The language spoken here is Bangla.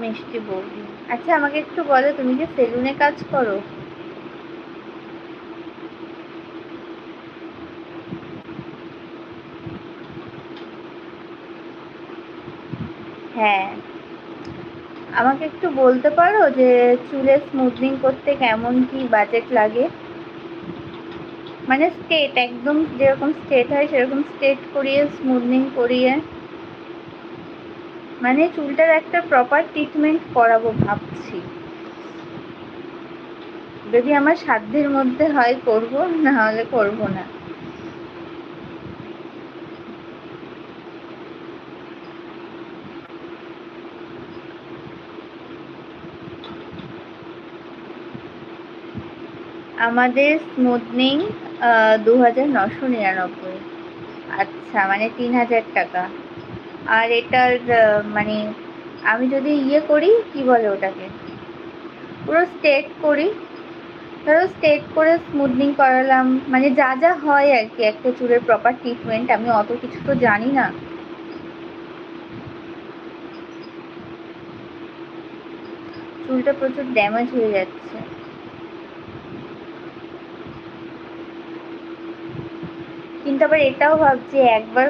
মিষ্টি বৌদি। আচ্ছা আমাকে একটু বলো, তুমি কি সেলুনে কাজ করো? হ্যাঁ, আমাকে একটু বলতে পারো যে চুলের স্মুথনিং করতে কেমন কি বাজেট লাগে? মানে স্ট্রেট, একদম যেরকম স্ট্রেট হয় সেরকম স্ট্রেট করিয়ে স্মুথনিং করিয়ে, মানে চুলটার একটা প্রপার ট্রিটমেন্ট করাবো ভাবছি। যদি আমার সাধ্যের মধ্যে হয় করব, না হলে করব না। আমাদের স্মুথনিং 2999। আচ্ছা, মানে 3000 টাকা। আর এটার মানে আমি যদি ইয়ে করি, কি বলে ওটাকে, পুরো স্ট্রেট করি, ধরো স্ট্রেট করে স্মুথনিং করালাম, মানে যা যা হয় আর কি একটা চুলের প্রপার ট্রিটমেন্ট, আমি অত কিছু তো জানি না। চুলটা প্রচুর ড্যামেজ হয়ে যাচ্ছে, কিন্তু আবার এটাও ভাবছি একবার